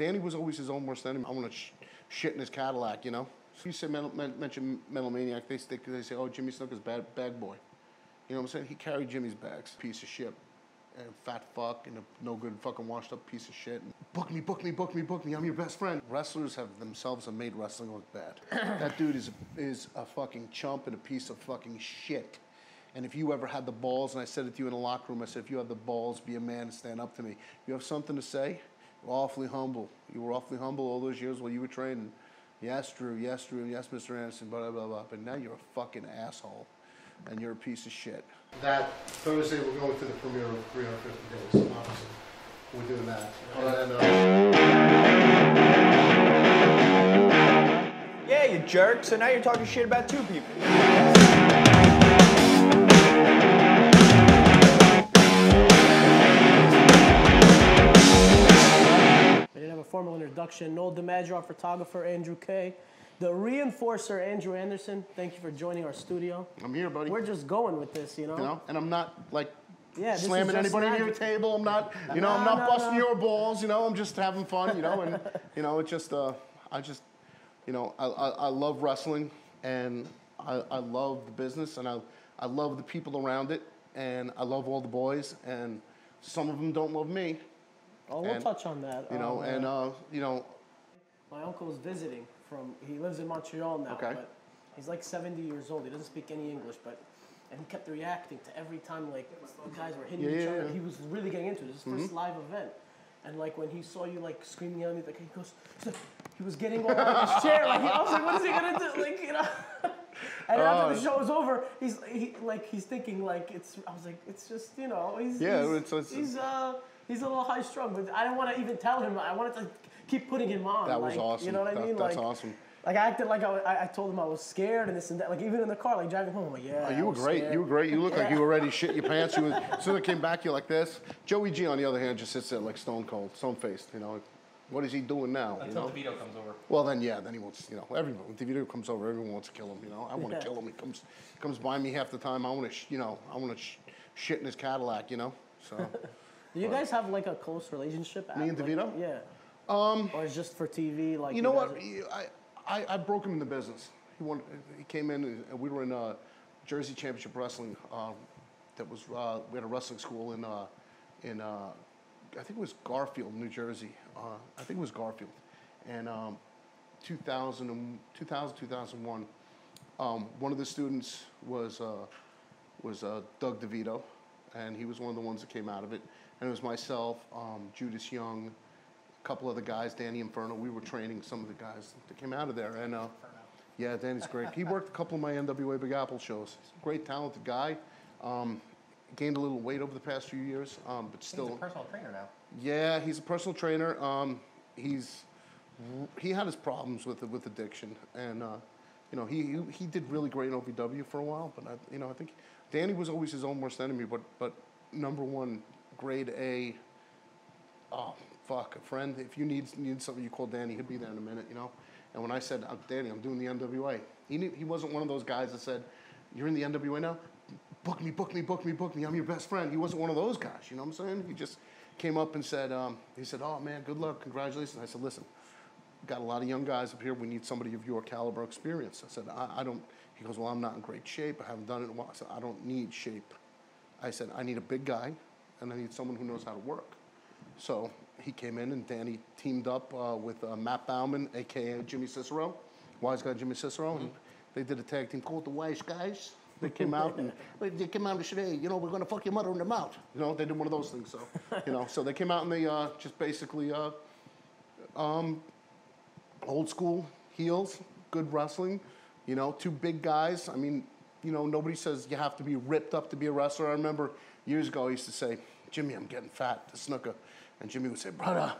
Danny was always his own worst enemy. I want to shit in his Cadillac, you know? So you say mention Metal Maniac, they say, oh, Jimmy Snuka's bag boy. You know what I'm saying? He carried Jimmy's bags. Piece of shit. And fat fuck and a no good fucking washed up piece of shit. Book me, book me, book me, book me. I'm your best friend. Wrestlers have themselves made wrestling look bad. That dude is a fucking chump and a piece of fucking shit. And if you ever had the balls, and I said it to you in the locker room, I said, if you have the balls, be a man and stand up to me. You have something to say? You're awfully humble. You were awfully humble all those years while you were training. Yes, Drew, yes, Mr. Anderson, blah, blah, blah. But now you're a fucking asshole. And you're a piece of shit. That Thursday, we're going to the premiere of 350 Days. Obviously, we're doing that. Yeah, you jerk. So now you're talking shit about two people. I didn't have a formal introduction. Noel DiMaggio, our photographer, Andrew K. The reinforcer, Andrew Anderson, thank you for joining our studio. I'm here, buddy. We're just going with this, you know? And I'm not, like, slamming anybody near your table. I'm not, I'm not busting your balls, you know? I'm just having fun, you know? And, you know, it's just, you know, I love wrestling, and I love the business, and I love the people around it, and I love all the boys, and some of them don't love me. Oh, we'll touch on that. You know, you know. My uncle was visiting he lives in Montreal now, but he's like 70 years old. He doesn't speak any English, and he kept reacting to every time, like, the guys were hitting each other. He was really getting into it. It was his first live event. And, like, when he saw you, like, screaming at me, like, he was getting all out of his chair. Like, I was like, what is he going to do? Like, you know. And after the show was over, he's thinking, like, I was like, it's just, you know, he's a little high strung, but I didn't want to even tell him. I wanted to keep putting him on. That was awesome. You know what I mean? That's awesome. Like, I acted like I told him I was scared and this and that. Like, even in the car, like, driving home, I'm like, yeah. Oh, you were great. You were great. You looked like you were ready to shit your pants. As soon as it came back, you're like this. Joey G, on the other hand, just sits there like stone cold, stone-faced, you know. What is he doing now? Until DeVito comes over. Well, then, yeah, then he wants, you know, everyone. When DeVito comes over, everyone wants to kill him, you know. I want to kill him. He comes by me half the time. I want to, shit in his Cadillac, you know. So. Do you guys have, like, a close relationship? Me and DeVito? Yeah. Or it's just for TV? Like, you know what? I broke him in the business. He came in, and we were in Jersey Championship Wrestling. We had a wrestling school in I think it was Garfield, New Jersey. I think it was Garfield. And 2000, 2001, one of the students was Doug DeVito, and he was one of the ones that came out of it. And it was myself, Judas Young, a couple other guys, Danny Inferno. We were training some of the guys that came out of there. And yeah, Danny's great. He worked a couple of my NWA Big Apple shows. He's a great, talented guy. Gained a little weight over the past few years, but still. He's a personal trainer now. Yeah, he's a personal trainer. He had his problems with addiction, and you know, he did really great in OVW for a while. But I think Danny was always his own worst enemy. But number one, grade A. Oh fuck, a friend. If you need something, you call Danny. He'll be there in a minute, you know. And when I said, Danny, I'm doing the NWA, he wasn't one of those guys that said, you're in the NWA now? Book me, book me, book me, book me. I'm your best friend. He wasn't one of those guys, you know what I'm saying? He just came up and said, he said, oh man, good luck, congratulations. I said, listen, got a lot of young guys up here. We need somebody of your caliber experience. I said, I don't, he goes, well, I'm not in great shape. I haven't done it in a while. I said, I don't need shape. I said, I need a big guy, and I need someone who knows how to work. So he came in, and Danny teamed up with Matt Bauman, a.k.a. Jimmy Cicero, wise guy Jimmy Cicero, and they did a tag team called the Wise Guys. They came out and said, hey, you know, we're going to fuck your mother in the mouth. You know, they did one of those things. So, you know, so they came out and they just basically old school heels, good wrestling, you know, two big guys. I mean, you know, nobody says you have to be ripped up to be a wrestler. I remember years ago I used to say, Jimmy, I'm getting fat to Snuka. And Jimmy would say, brother,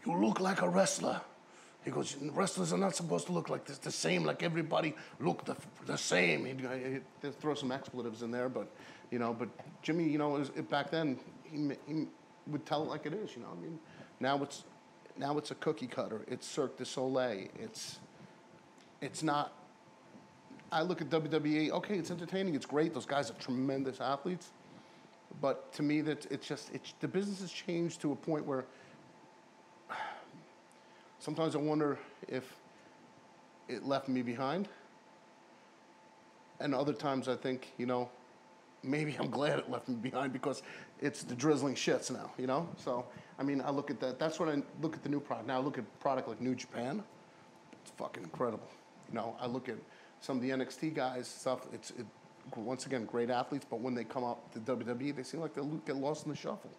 you look like a wrestler. He goes, wrestlers are not supposed to look like this, the same, like everybody look the same. He'd throw some expletives in there, but, you know, but Jimmy, you know, back then, he would tell it like it is, you know. I mean, now it's a cookie cutter. It's Cirque du Soleil. It's not. I look at WWE, okay, it's entertaining, it's great. Those guys are tremendous athletes. But to me, the business has changed to a point where sometimes I wonder if it left me behind. And other times I think, maybe I'm glad it left me behind because it's the drizzling shits now, So, I mean, I look at that. That's when I look at the new product. Now I look at a product like New Japan. It's fucking incredible. I look at some of the NXT guys, stuff. Once again, great athletes, but when they come up to WWE, they seem like they get lost in the shuffle.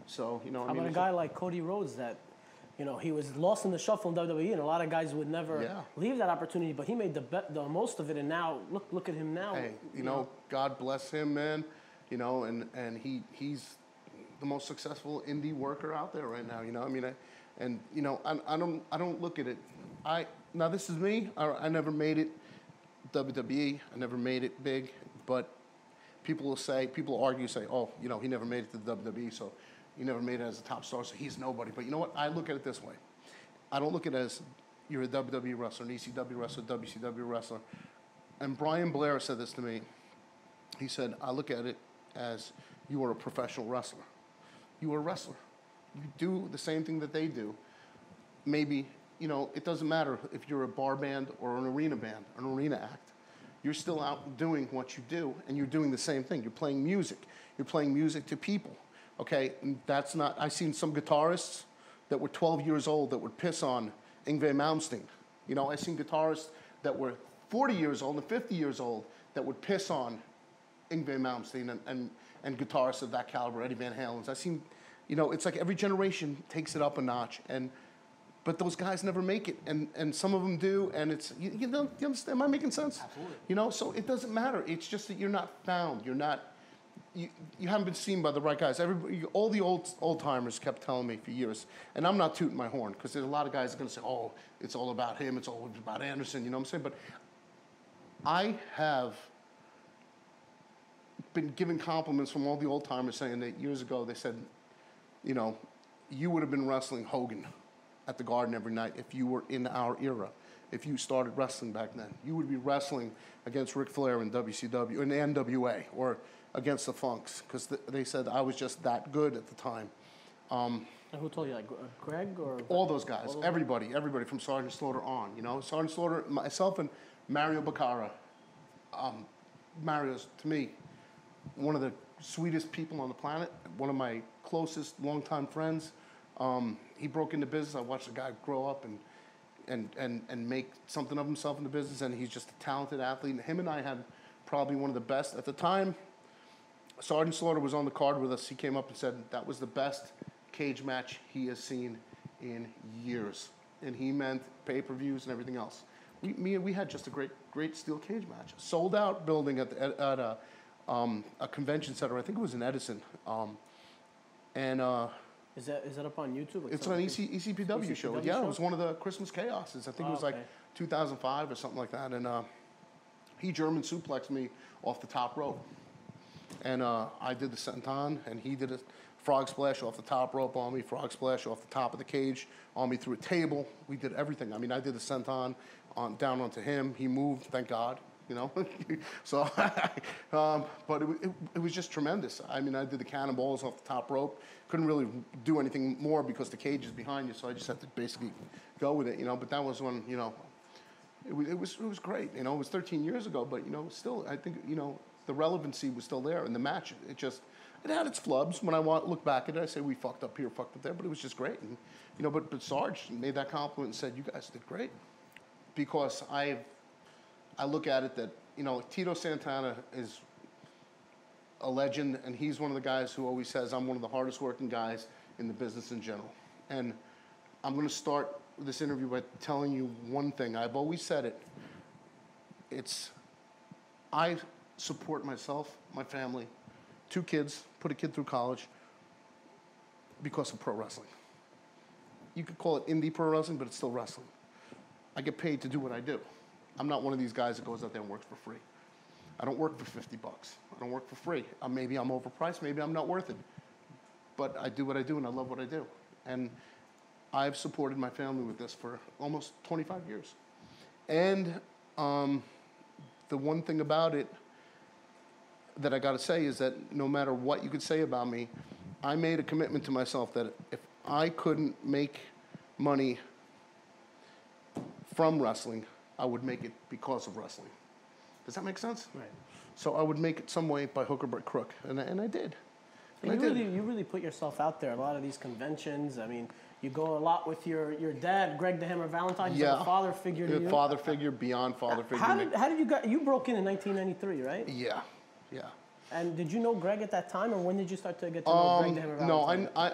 So, How about a guy like Cody Rhodes that, he was lost in the shuffle in WWE, and a lot of guys would never leave that opportunity, but he made the most of it, and now, look at him now. Hey, God bless him, man. And he's the most successful indie worker out there right now, I mean, I don't look at it. Now this is me. I never made it WWE. I never made it big, but people argue, say, oh, he never made it to the WWE, so he never made it as a top star, so he's nobody. But you know what? I look at it this way. I don't look at it as you're a WWE wrestler, an ECW wrestler, WCW wrestler. And Brian Blair said this to me. He said, I look at it as you are a professional wrestler. You are a wrestler. You do the same thing that they do. Maybe, it doesn't matter if you're a bar band or an arena act. You're still out doing what you do, and you're doing the same thing. You're playing music. You're playing music to people. Okay, and that's not. I've seen some guitarists that were 12 years old that would piss on Yngwie Malmsteen. I've seen guitarists that were 40 years old and 50 years old that would piss on Yngwie Malmsteen and guitarists of that caliber, Eddie Van Halen's. I've seen, it's like every generation takes it up a notch, but those guys never make it, and some of them do, and it's, you understand, am I making sense? Absolutely. So it doesn't matter. It's just that you're not found. You're not. You haven't been seen by the right guys. All the old timers kept telling me for years, and I'm not tooting my horn because there's a lot of guys that are going to say, "Oh, it's all about him. It's all about Anderson." You know what I'm saying? But I have been given compliments from all the old timers saying that years ago they said, you would have been wrestling Hogan at the Garden every night if you were in our era. If you started wrestling back then, you would be wrestling against Ric Flair in WCW, in the NWA, or against the Funks, because they said I was just that good at the time. And who told you, like Greg or? All those guys, everybody from Sergeant Slaughter on, Sergeant Slaughter, myself and Mario Baccara. Mario's, to me, one of the sweetest people on the planet, one of my closest longtime friends. He broke into business. I watched the guy grow up and make something of himself in the business, and he's just a talented athlete. And him and I had probably one of the best at the time. Sergeant Slaughter was on the card with us. He came up and said that was the best cage match he has seen in years, and he meant pay-per-views and everything else. We had just a great steel cage match, sold out building at a convention center. I think it was in Edison, Is that up on YouTube? It's on ECPW show. Yeah, it was one of the Christmas chaoses. I think it was like 2005 or something like that. And he German suplexed me off the top rope. And I did the senton, and he did a frog splash off the top rope on me, frog splash off the top of the cage on me through a table. We did everything. I mean, I did the senton down onto him. He moved, thank God. So, but it was just tremendous. I mean, I did the cannonballs off the top rope. Couldn't really do anything more because the cage is behind you, so I just had to basically go with it, But that was when, it was great. It was 13 years ago, but still, I think the relevancy was still there in the match. It had its flubs. When I look back at it, I say we fucked up here, fucked up there, but it was just great. And but Sarge made that compliment and said, "You guys did great," because I look at it that, Tito Santana is a legend, and he's one of the guys who always says, I'm one of the hardest working guys in the business in general. And I'm going to start this interview by telling you one thing. I've always said it. I support myself, my family, 2 kids, put a kid through college because of pro wrestling. You could call it indie pro wrestling, but it's still wrestling. I get paid to do what I do. I'm not one of these guys that goes out there and works for free. I don't work for $50. I don't work for free. Maybe I'm overpriced. Maybe I'm not worth it. But I do what I do, and I love what I do. And I've supported my family with this for almost 25 years. And the one thing about it that I got to say is that no matter what you could say about me, I made a commitment to myself that if I couldn't make money from wrestling, I would make it because of wrestling. Does that make sense? Right. So I would make it some way by hook or by crook, and I did. And you really put yourself out there. A lot of these conventions. I mean, you go a lot with your dad, Greg the Hammer Valentine. He's like a father figure to you. Father figure, beyond father figure. How did you broke in 1993, right? Yeah. And did you know Greg at that time, or when did you start to get to know Greg the Hammer Valentine? No,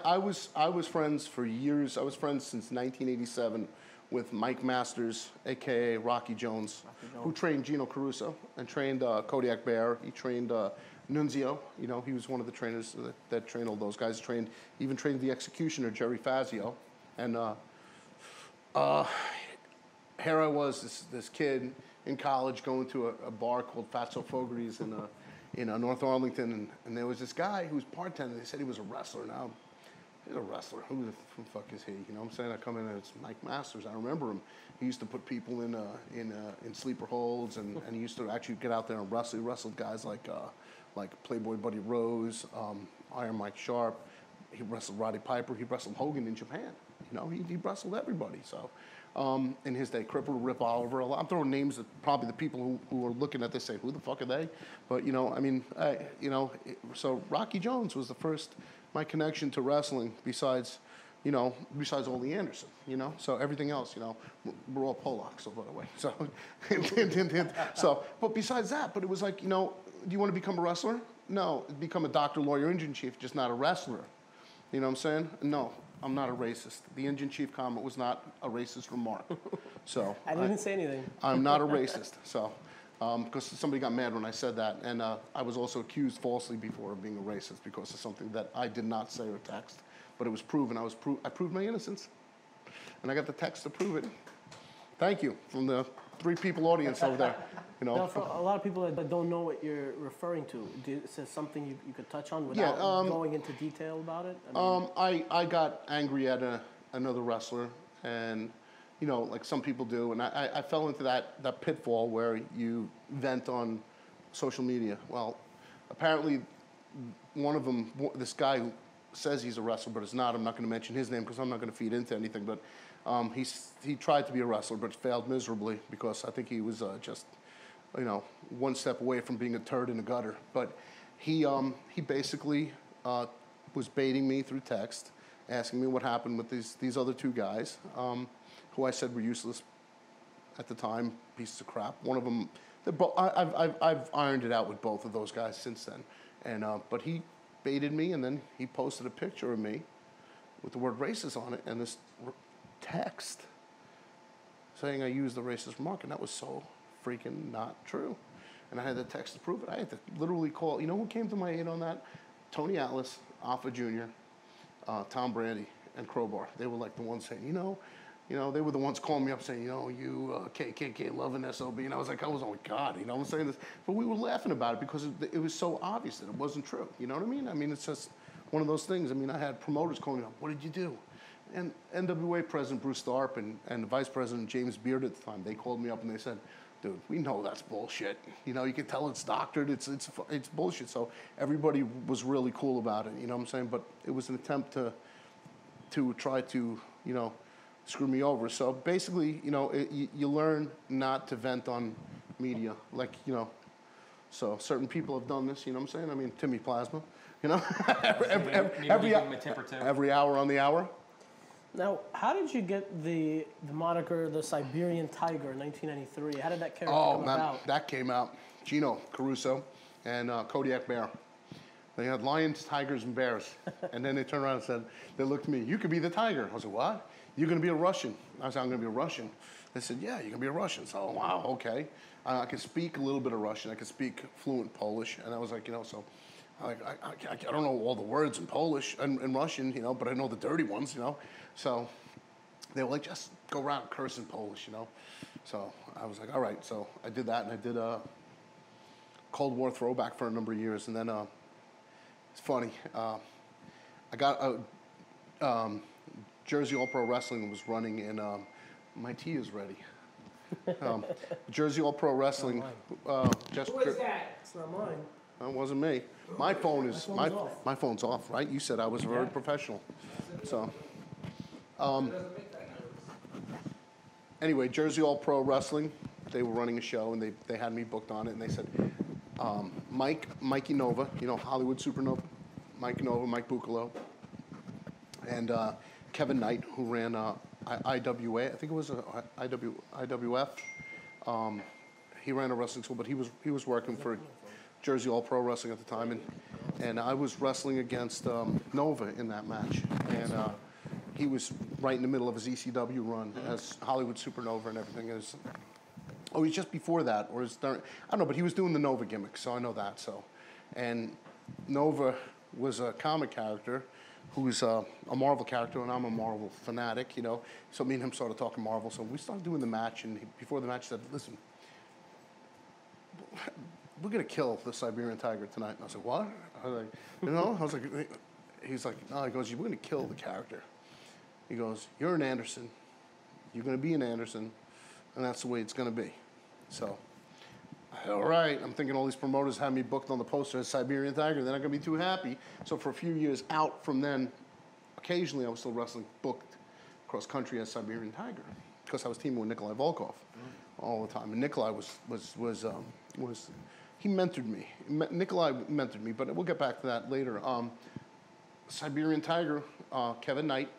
I was friends for years. I was friends since 1987 with Mike Masters, a.k.a. Rocky Jones, who trained Gino Caruso and trained Kodiak Bear. He trained Nunzio. You know, he was one of the trainers that trained all those guys. Even trained the executioner, Jerry Fazio. And here I was, this kid in college going to a bar called Fatso Fogarty's in North Arlington, and there was this guy who was bartending. They said he was a wrestler. Now, he's a wrestler. Who the fuck is he? You know what I'm saying? I come in and it's Mike Masters. I remember him. He used to put people in sleeper holds, and he used to actually get out there and wrestle. He wrestled guys like Playboy Buddy Rose, Iron Mike Sharp. He wrestled Roddy Piper. He wrestled Hogan in Japan. You know, he wrestled everybody. So, in his day, Cripple, Rip Oliver. I'm throwing names that probably the people who are looking at this say, who the fuck are they? But, you know, I mean, so Rocky Jones was the first, my connection to wrestling besides all the Anderson, you know? So everything else, you know, we're all Polacks, so by the way. So, but besides that, but it was like, you know, do you want to become a wrestler? No, become a doctor, lawyer, engine chief, just not a wrestler. You know what I'm saying? No, I'm not a racist. The engine chief comment was not a racist remark. So I didn't say anything. I'm not a racist. So, because somebody got mad when I said that, and I was also accused falsely before of being a racist because of something that I did not say or text, but it was proven. I proved my innocence, and I got the text to prove it. Thank you from the 3 people audience over there. You know, now, for a lot of people that don't know what you're referring to, is there something you could touch on without going into detail about it? I got angry at another wrestler, and you know, like some people do, and I fell into that pitfall where you vent on social media. Well, apparently one of them, this guy who says he's a wrestler but is not, I'm not going to mention his name because I'm not going to feed into anything, but he tried to be a wrestler but failed miserably because I think he was just, you know, one step away from being a turd in a gutter. But he basically was baiting me through text, asking me what happened with these other 2 guys, who I said were useless at the time, pieces of crap. One of them, I've ironed it out with both of those guys since then. And but he baited me, and then he posted a picture of me with the word racist on it and this text saying I used the racist remark, and that was so freaking not true. And I had the text to prove it. I had to literally call, you know who came to my aid on that? Tony Atlas, Alpha Jr., Tom Brady, and Crowbar. They were like the ones saying, you know, they were the ones calling me up saying, you know, you KKK loving SOB. And I was like, oh my God, you know, I'm saying this. But we were laughing about it because it was so obvious that it wasn't true. You know what I mean? I mean, it's just one of those things. I mean, I had promoters calling me up, what did you do? And NWA President Bruce Tharp and the Vice President James Beard at the time, they called me up and they said, dude, we know that's bullshit. You know, you can tell it's doctored, it's bullshit. So everybody was really cool about it, you know what I'm saying? But it was an attempt to try to, you know, screw me over. So basically, you know, you learn not to vent on media. Like, you know, so certain people have done this, you know what I'm saying? I mean, Timmy Plasma, you know, every hour on the hour. Now, how did you get the moniker the Siberian Tiger in 1993? How did that character come about? That came out. Gino Caruso and Kodiak Bear. They had lions, tigers, and bears. And then they turned around and said, they looked at me, you could be the tiger. I said, what? You're going to be a Russian. I said, I'm going to be a Russian. They said, yeah, you're going to be a Russian. So, wow, okay. I could speak a little bit of Russian. I could speak fluent Polish. And I was like, you know, so I don't know all the words in Polish and Russian, you know, but I know the dirty ones, you know. So they were like, just go around cursing Polish, you know. So I was like, all right. So I did that, and I did a Cold War throwback for a number of years. And then it's funny. I got Jersey All Pro Wrestling was running, and my tea is ready. Jersey All Pro Wrestling. Just who is that? It's not mine. That wasn't me. My phone's off, right? You said I was very professional. So, anyway, Jersey All Pro Wrestling, they were running a show, and they had me booked on it, and they said, Mikey Nova, you know, Hollywood Supernova, Mike Nova, Mike Buccalo, and Kevin Knight, who ran IWA, I think it was IWF. He ran a wrestling school, but he was working for Jersey All Pro Wrestling at the time, and I was wrestling against Nova in that match, and he was right in the middle of his ECW run as Hollywood Supernova and everything. He's just before that, or I don't know, but he was doing the Nova gimmick, so I know that. So, and Nova was a comic character who's a Marvel character, and I'm a Marvel fanatic, you know. So me and him started talking Marvel. So we started doing the match, and before the match, he said, "Listen, we're gonna kill the Siberian Tiger tonight." And I was like, "What?" I was like, you know, I was like, he's like, "No," he goes, "We're gonna kill the character." He goes, "You're an Anderson. You're gonna be an Anderson, and that's the way it's gonna be." So, all right, I'm thinking all these promoters have me booked on the poster as Siberian Tiger. They're not gonna be too happy. So for a few years out from then, occasionally I was still wrestling booked cross country as Siberian Tiger because I was teaming with Nikolai Volkov all the time. And Nikolai was he mentored me. Nikolai mentored me, but we'll get back to that later. Siberian Tiger, Kevin Knight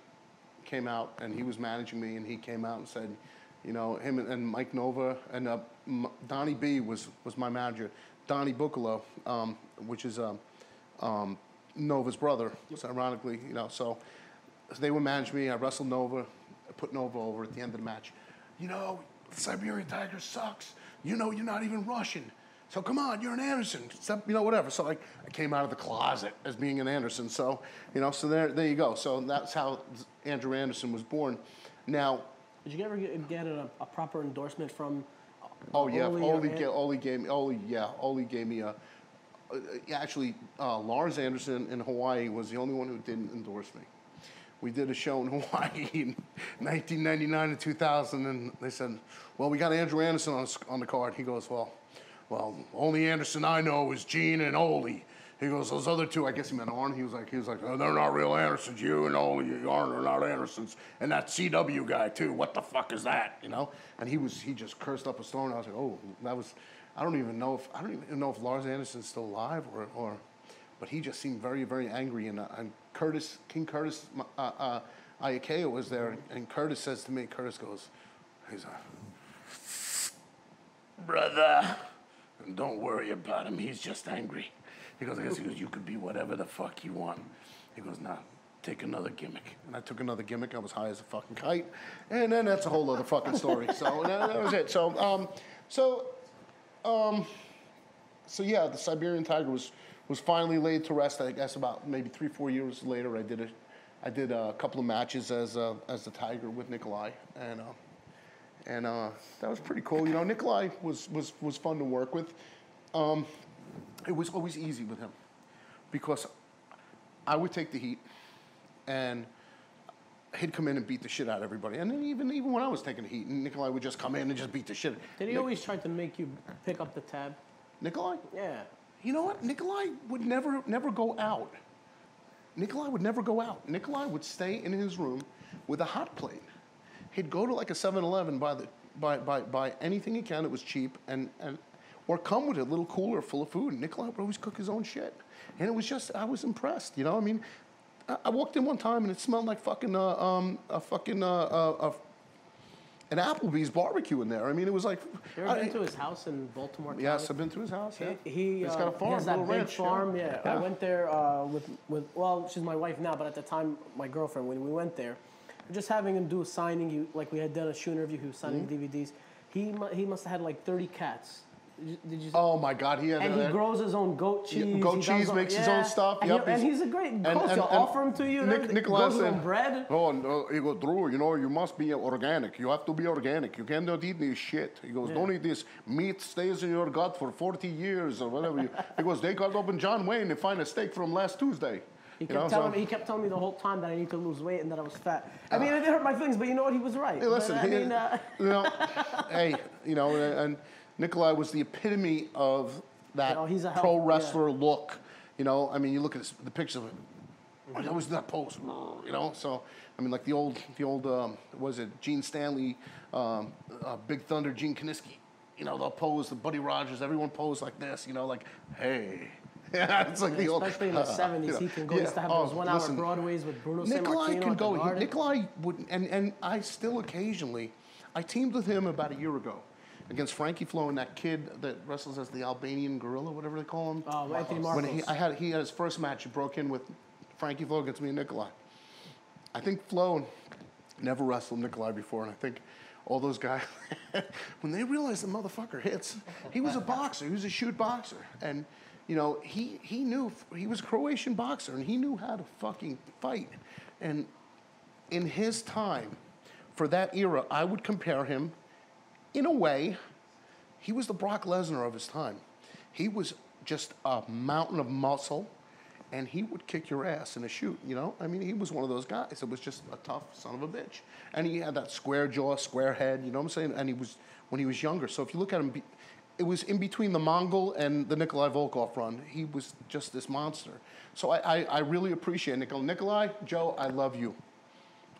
came out, and he was managing me, and he came out and said, you know, him and Mike Nova, and Donnie B was my manager. Donnie Buccalo, which is Nova's brother, so ironically, you know, so they would manage me. I wrestled Nova, I put Nova over at the end of the match. You know, Siberian Tiger sucks. You know, you're not even Russian. So come on, you're an Anderson. You know, whatever. So I came out of the closet as being an Anderson. So, you know, so there you go. So that's how Andrew Anderson was born. Now, did you ever get a proper endorsement from? Oh yeah, Ole gave me a. Actually, Lars Anderson in Hawaii was the only one who didn't endorse me. We did a show in Hawaii in 1999 and 2000, and they said, "Well, we got Andrew Anderson on the card." He goes, "Well, only Anderson I know is Gene and Ole." He goes, "Those other two," I guess he meant Arn. He was like, "Oh, they're not real Andersons. You and Ole, Arn are not Andersons. And that CW guy too. What the fuck is that?" You know? And he just cursed up a storm. And I was like, "Oh, that was." I don't even know if Lars Anderson's still alive or, but he just seemed very, very angry. And King Curtis Iakea was there, and Curtis says to me, he's like, "Brother, don't worry about him. He's just angry." He goes, "You could be whatever the fuck you want." He goes, "Nah, take another gimmick." And I took another gimmick. I was high as a fucking kite. And then that's a whole other fucking story. So that was it. So yeah, the Siberian Tiger was finally laid to rest. I guess about maybe 3-4 years later, I did a couple of matches as the Tiger with Nikolai, and that was pretty cool. You know, Nikolai was fun to work with. It was always easy with him because I would take the heat, and he'd come in and beat the shit out of everybody. And then even when I was taking the heat, Nikolai would just come in and just beat the shit. Did he always try to make you pick up the tab? Nikolai? Yeah. You know what? Nikolai would never go out. Nikolai would never go out. Nikolai would stay in his room with a hot plate. He'd go to like a 7-Eleven, buy anything he can that was cheap, or come with a little cooler full of food. And Nikolai would always cook his own shit. And it was just, I was impressed, you know? I mean, I walked in one time and it smelled like an Applebee's barbecue in there. I mean, it was like... You ever been to his house in Baltimore? Yes, I've been to his house, yeah. He's got a farm, he has that little big ranch, farm, yeah. I went there well, she's my wife now, but at the time, my girlfriend, when we went there, just having him do a signing, like we had done a shoe interview, he was signing DVDs. He must have had like 30 cats. Did you? Oh my God, he had. And he grows his own goat cheese. Goat cheese, makes his own stuff. And he's a great coach. He'll offer him to you. Nicholas his own bread. Oh, he goes, "Drew, you know, you must be organic. You have to be organic. You cannot eat this shit." He goes, "Don't eat this meat. Stays in your gut for 40 years or whatever." He goes, "They called up in John Wayne and find a steak from last Tuesday." He kept telling me the whole time that I need to lose weight and that I was fat. I mean, it hurt my feelings, but you know what? He was right. Hey, listen, you know, hey, you know, and Nikolai was the epitome of that pro wrestler look. You know, I mean, you look at the pictures of him. I always do that pose, you know. So I mean, like the old, was it Gene Stanley, Big Thunder, Gene Kiniski? You know, they'll pose, the Buddy Rogers, everyone posed like this, you know, like, hey. Yeah, it's like the old. Especially in the 70s, he can go. He used to have those 1 hour Broadways with Bruno Sammartino can at the go. Garden. Nikolai would, and I still occasionally, I teamed with him about a year ago against Frankie Flo and that kid that wrestles as the Albanian gorilla, whatever they call him. Oh, Anthony Marcos. When he had his first match, he broke in with Frankie Flo against me and Nikolai. I think Flo never wrestled Nikolai before, and I think all those guys, when they realized the motherfucker hits, he was a boxer, he was a shoot boxer, and you know, he knew, he was a Croatian boxer, and he knew how to fucking fight. And in his time, for that era, I would compare him, in a way, he was the Brock Lesnar of his time. He was just a mountain of muscle, and he would kick your ass in a shoot, you know? I mean, he was one of those guys. It was just a tough son of a bitch. And he had that square jaw, square head, you know what I'm saying? And he was, when he was younger, so if you look at him, it was in between the Mongol and the Nikolai Volkov run. He was just this monster. So I really appreciate Nikolai. Nikolai, Joe, I love you.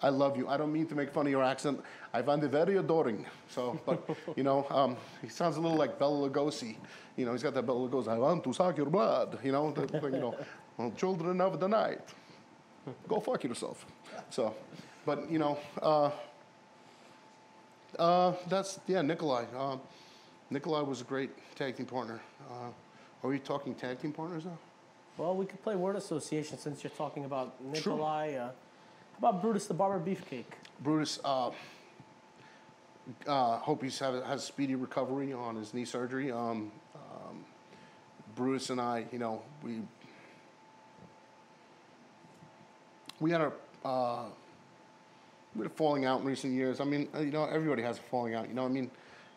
I love you. I don't mean to make fun of your accent. I find it very adoring. So, but, you know, he sounds a little like Bela Lugosi. You know, he's got that Bela Lugosi, I want to suck your blood. You know, well, children of the night. Go fuck yourself. So, but, you know, that's, yeah, Nikolai. Nikolai was a great tag team partner. Are we talking tag team partners now? Well, we could play word association since you're talking about Nikolai. How about Brutus the Barber Beefcake? Brutus, hope he's has speedy recovery on his knee surgery. Brutus and I, you know, we had a falling out in recent years. I mean, you know, everybody has a falling out. You know, I mean,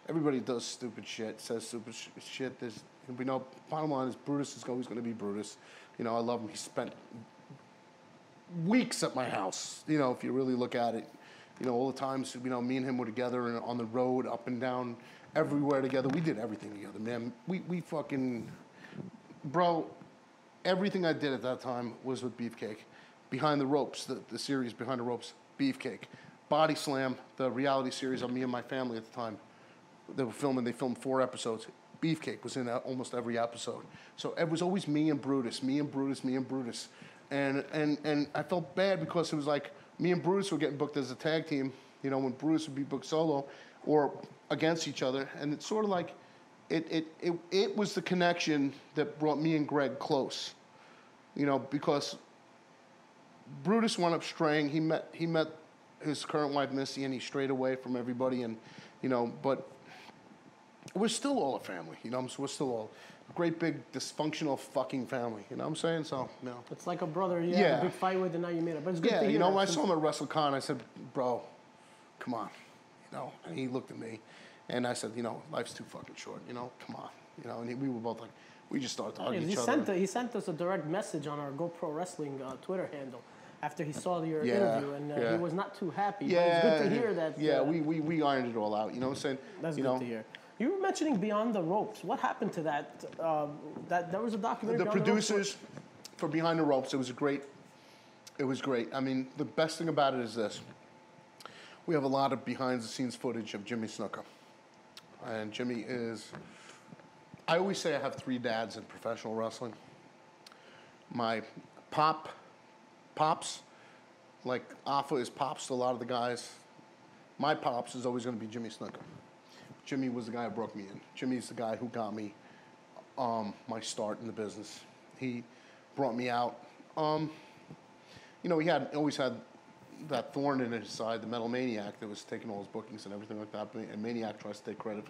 everybody does stupid shit, says stupid shit. There's, we know, bottom line is Brutus is always going to be Brutus. You know, I love him. He spent weeks at my house, you know, if you really look at it. You know, all the times, you know, me and him were together and on the road, up and down, everywhere together. We did everything together, man. We fucking, bro, everything I did at that time was with Beefcake. Behind the Ropes, the series Behind the Ropes, Beefcake. Body Slam, the reality series of me and my family at the time. They filmed 4 episodes. Beefcake was in almost every episode. So it was always me and Brutus, me and Brutus, me and Brutus. And I felt bad because it was like me and Brutus were getting booked as a tag team, you know, when Brutus would be booked solo or against each other. And it's sort of like, it was the connection that brought me and Greg close, you know, because Brutus wound up straying. He met his current wife, Missy, and he strayed away from everybody. And, you know, but we're still all a family, you know. So we're still all a great big dysfunctional fucking family, you know what I'm saying? So, you know. It's like a brother you had a big fight with and now you made it. But it's good to hear. You know, when I saw him at WrestleCon, I said, bro, come on, you know. And he looked at me, and I said, you know, life's too fucking short, you know, come on. You know, and we were both like, we just started talking to each other. He sent us a direct message on our GoPro Wrestling Twitter handle after he saw your interview, and he was not too happy. Yeah, but it's good to hear that. Yeah, we ironed it all out, you know what I'm saying? That's good to hear. You were mentioning Beyond the Ropes. What happened to that? There was a documentary. The producers for Behind the Ropes, it was great. I mean, the best thing about it is this. We have a lot of behind-the-scenes footage of Jimmy Snuka. And Jimmy is, I always say I have 3 dads in professional wrestling. My pops, like Alpha is pops to a lot of the guys. My pops is always going to be Jimmy Snuka. Jimmy was the guy who broke me in. Jimmy's the guy who got me my start in the business. He brought me out. You know, he always had that thorn in his side, the Metal Maniac that was taking all his bookings and everything like that. And Maniac tries to take credit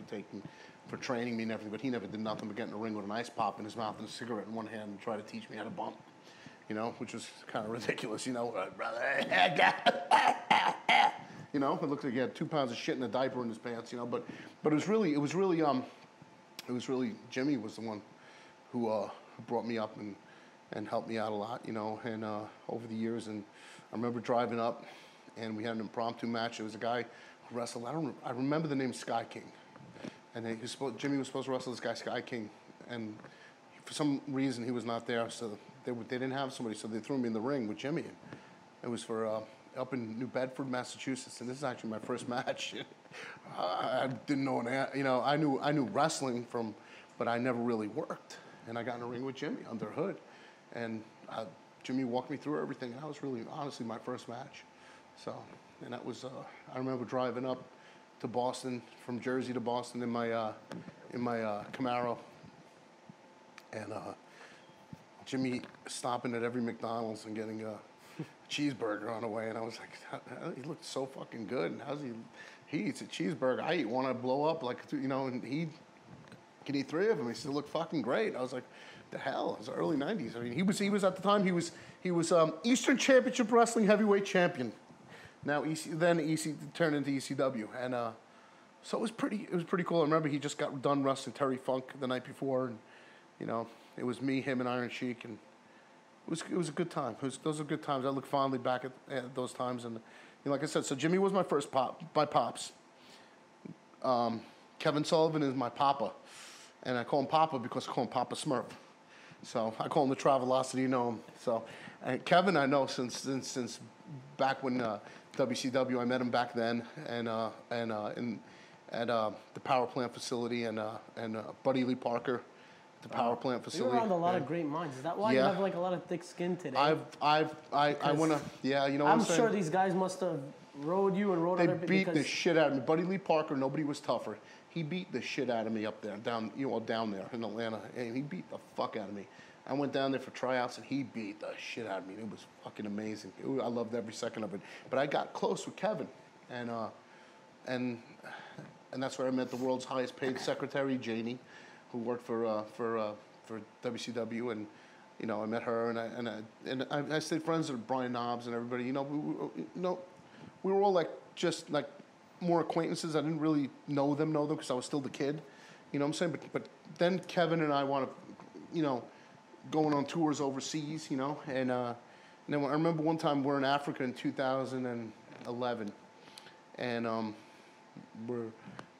for training me and everything, but he never did nothing but get in the ring with an ice pop in his mouth and a cigarette in one hand and try to teach me how to bump. You know, which was kind of ridiculous, you know, brother. You know, it looked like he had 2 pounds of shit in a diaper in his pants, you know, but it was really Jimmy was the one who brought me up and helped me out a lot, you know, and over the years. And I remember driving up, and we had an impromptu match. There was a guy who wrestled. I remember the name Sky King, and Jimmy was supposed to wrestle this guy Sky King, and for some reason he was not there, so they didn't have somebody, so they threw me in the ring with Jimmy. It was for up in New Bedford, Massachusetts, and this is actually my first match. I didn't know I knew wrestling from, but I never really worked. And I got in a ring with Jimmy under Hood, and Jimmy walked me through everything. And that was really, honestly, my first match. So, and that was, I remember driving up to Boston, from Jersey to Boston in my Camaro, and Jimmy stopping at every McDonald's and getting a cheeseburger on the way, and I was like, he looked so fucking good. And he eats a cheeseburger. I eat one, I blow up and he can eat 3 of them. He still looked fucking great. I was like, the hell? It was the early '90s. I mean, he was at the time he was Eastern Championship Wrestling heavyweight champion. Now then EC turned into ECW, and so it was pretty cool. I remember he just got done wrestling Terry Funk the night before, and it was me, him, and Iron Sheik, and it was a good time. Those were good times. I look fondly back at those times, and like I said, so Jimmy was my first pops. Kevin Sullivan is my papa, and I call him Papa because I call him Papa Smurf. So I call him the Travelocity, you know him. So, and Kevin I know since back when WCW. I met him back then, and at the power plant facility, and Buddy Lee Parker, the power plant facility. You're around a lot of great minds. Is that why you have like a lot of thick skin today? I want to, you know what I'm saying? sure these guys must have rode you and rode other people. They beat the shit out of me. Buddy Lee Parker, nobody was tougher. He beat the shit out of me up there, down there in Atlanta, and he beat the fuck out of me. I went down there for tryouts, and he beat the shit out of me. It was fucking amazing. I loved every second of it. But I got close with Kevin, and that's where I met the world's highest paid secretary, Janie, who worked for WCW, and I met her, and I stayed friends with Brian Knobs and everybody. We were all like just like more acquaintances. I didn't really know them because I was still the kid. You know what I'm saying? But then Kevin and I want to, going on tours overseas, and then I remember one time we're in Africa in 2011, and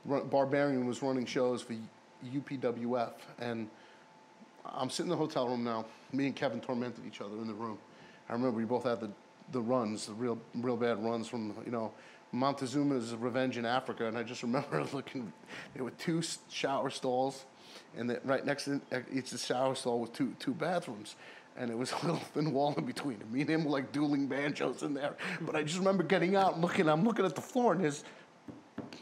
Barbarian was running shows for UPWF, and I'm sitting in the hotel room now. Me and Kevin tormented each other in the room. I remember we both had the runs, the real bad runs from Montezuma's Revenge in Africa, and I just remember looking. There were 2 shower stalls, and right next to each shower stall was two bathrooms, and it was a little thin wall in between. Me and him were like dueling banjos in there. But I just remember getting out and looking. I'm looking at the floor, and there's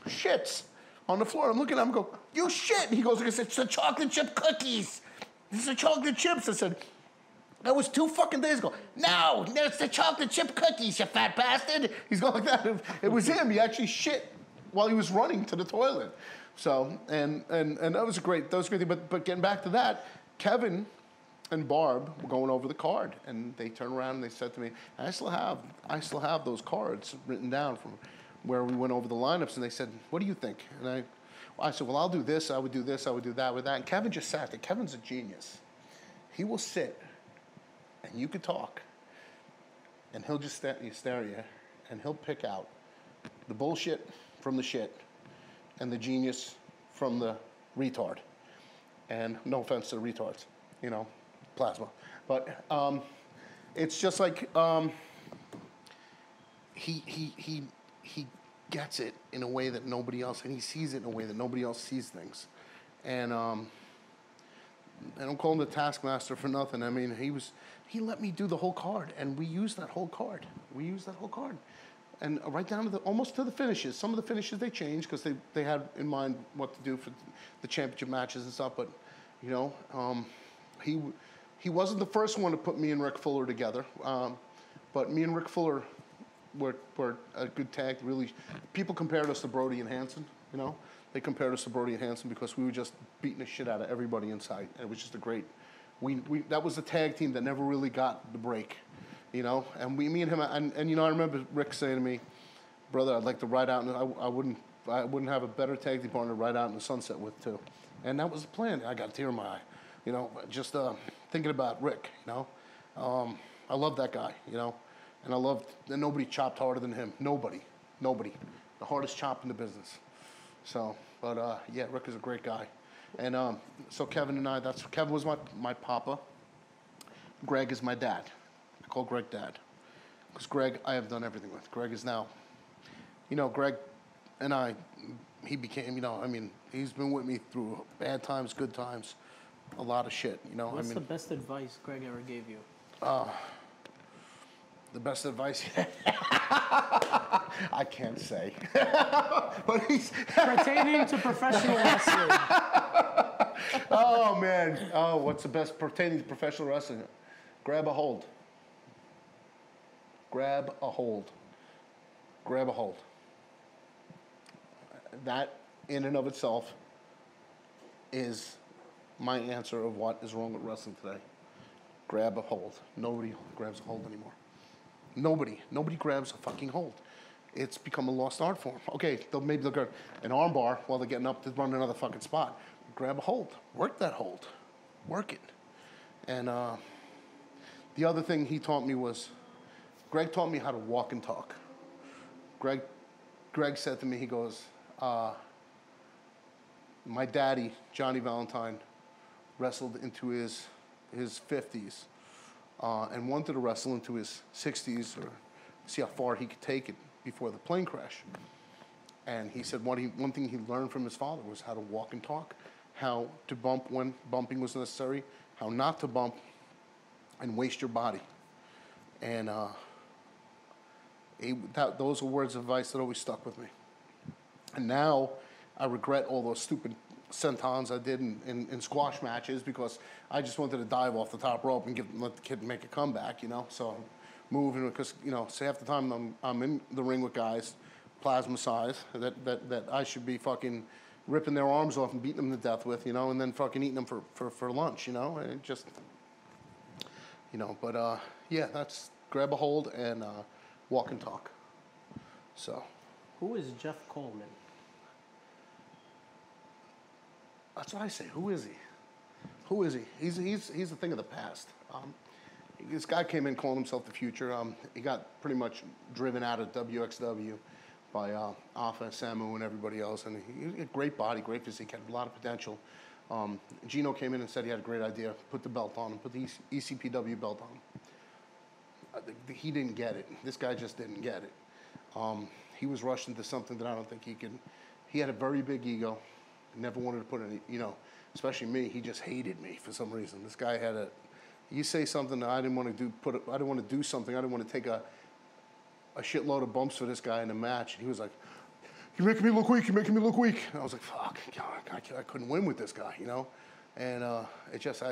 shits on the floor. I'm looking at him, go, "You shit!" And he goes, "It's the chocolate chip cookies. This is the chocolate chips." I said, "That was 2 fucking days ago." "No, it's the chocolate chip cookies, you fat bastard." He's going like that. It was him. He actually shit while he was running to the toilet. So, and that was a great thing. But getting back to that, Kevin and Barb were going over the card, and they turned around and they said to me, I still have those cards written down from where we went over the lineups, and they said, "What do you think?" And I said, "Well, I'll do this, I would do this, I would do that with that." And Kevin just sat there. Kevin's a genius. He will sit, and you could talk, and he'll just stare at you, and he'll pick out the bullshit from the shit, and the genius from the retard. And no offense to the retards, plasma. But it's just like he gets it in a way that nobody else, and he sees it in a way that nobody else sees things. And I don't call him the taskmaster for nothing. I mean, he let me do the whole card, and we used that whole card. And right down to almost to the finishes. Some of the finishes they changed because they had in mind what to do for the championship matches and stuff. But he wasn't the first one to put me and Rick Fuller together. But me and Rick Fuller were a good tag. Really, people compared us to Brody and Hanson. They compared us to Brody and Hanson because we were just beating the shit out of everybody in sight. And it was just a great. That was the tag team that never really got the break. And me and him, and I remember Rick saying to me, "Brother, I'd like to ride out, and I wouldn't have a better tag team partner to ride out in the sunset with too." And that was the plan. I got a tear in my eye, just thinking about Rick. I love that guy, and I loved that nobody chopped harder than him. Nobody, the hardest chop in the business. So, but yeah, Rick is a great guy, and so Kevin and I. Kevin was my papa. Greg is my dad. I call Greg Dad. Because Greg, I have done everything with. Greg is now, Greg and he became, he's been with me through bad times, good times, a lot of shit, What's the best advice Greg ever gave you? The best advice I can't say. But he's pertaining to professional wrestling. Oh man. Oh, what's the best pertaining to professional wrestling? Grab a hold. Grab a hold. Grab a hold. That in and of itself is my answer of what is wrong with wrestling today. Grab a hold. Nobody grabs a hold anymore. Nobody grabs a fucking hold. It's become a lost art form. Okay, maybe they'll grab an arm bar while they're getting up to run another fucking spot. Grab a hold. Work that hold. Work it. And the other thing he taught me was, Greg taught me how to walk and talk. Greg said to me, he goes, my daddy, Johnny Valentine, wrestled into his 50s and wanted to wrestle into his 60s or see how far he could take it before the plane crash. And he said one thing he learned from his father was how to walk and talk, how to bump when bumping was necessary, how not to bump and waste your body. And those were words of advice that always stuck with me. And now I regret all those stupid sentons I did in squash matches because I just wanted to dive off the top rope and let the kid make a comeback, So moving because so half the time I'm in the ring with guys, plasma size that I should be fucking ripping their arms off and beating them to death with, and then fucking eating them for lunch, and it just, But yeah, that's grab a hold and walk and talk. So. Who is Jeff Coleman? That's what I say. Who is he? Who is he? He's a thing of the past. This guy came in calling himself the future. He got pretty much driven out of WXW by Alpha, Samu, and everybody else. And he had a great body, great physique, had a lot of potential. Gino came in and said he had a great idea, put the belt on him, put the ECPW belt on him. He didn't get it. This guy just didn't get it. He was rushed into something that I don't think he could. He had a very big ego. Never wanted to put any, especially me. He just hated me for some reason. This guy had you say something that I didn't want to do, I didn't want to do something. I didn't want to take a shitload of bumps for this guy in a match. And he was like, "You're making me look weak. You're making me look weak." And I was like, "Fuck, God, I couldn't win with this guy, And I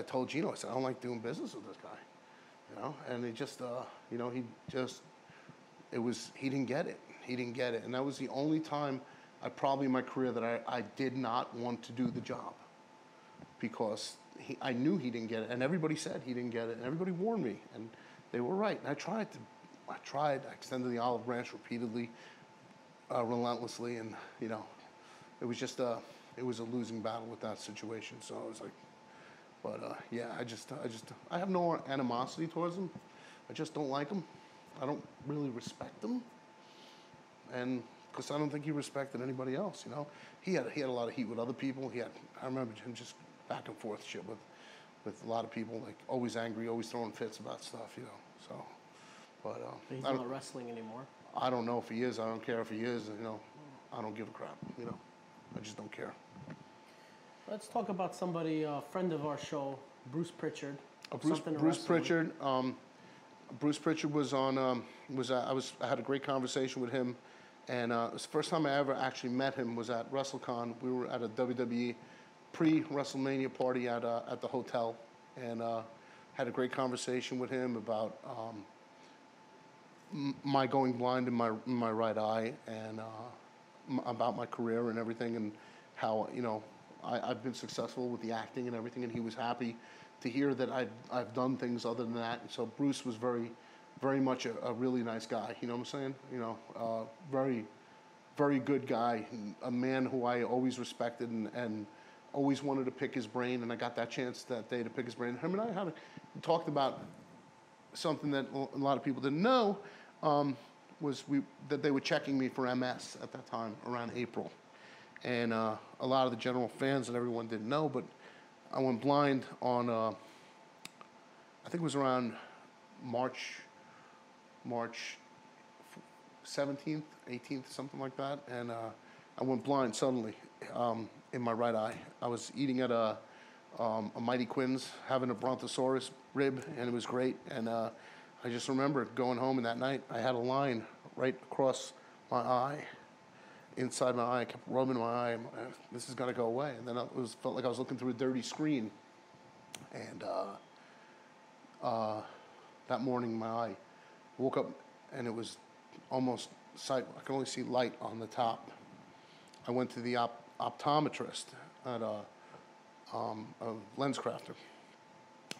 told Gino, I said, I don't like doing business with this guy, And it just, he didn't get it. He didn't get it, and that was the only time in my career that I did not want to do the job because I knew he didn't get it, and everybody said he didn't get it, and everybody warned me, and they were right. And I tried. I extended the olive branch repeatedly, relentlessly, and it was just it was a losing battle with that situation. So I was like, but yeah, I have no animosity towards him. I just don't like him. I don't really respect him, and because I don't think he respected anybody else, He had a lot of heat with other people. I remember him just back and forth shit with a lot of people, like always angry, always throwing fits about stuff, So, but he's not wrestling anymore. I don't know if he is. I don't care if he is. I don't give a crap. I just don't care. Let's talk about somebody, a friend of our show, Bruce Pritchard. Bruce Pritchard. Bruce Pritchard was on. I had a great conversation with him. And it was the first time I ever actually met him was at WrestleCon. We were at a WWE pre-WrestleMania party at the hotel, and had a great conversation with him about my going blind in my right eye, and about my career and everything, and how I've been successful with the acting and everything, and he was happy to hear that I've done things other than that. And so Bruce was very much a really nice guy, you know what I'm saying? Very, very good guy, a man who I always respected and always wanted to pick his brain, and I got that chance that day to pick his brain. Him and I talked about something that a lot of people didn't know, that they were checking me for MS at that time, around April. And a lot of the general fans and everyone didn't know, but I went blind on, I think it was around March March 17th, 18th, something like that, and I went blind suddenly in my right eye. I was eating at a Mighty Quinn's, having a brontosaurus rib, and it was great. And I just remember going home, and that night I had a line right across my eye, inside my eye. I kept rubbing my eye. This is gonna go away. And then felt like I was looking through a dirty screen. And that morning, my eye woke up, and it was almost sight. I could only see light on the top. I went to the optometrist at a lens crafter,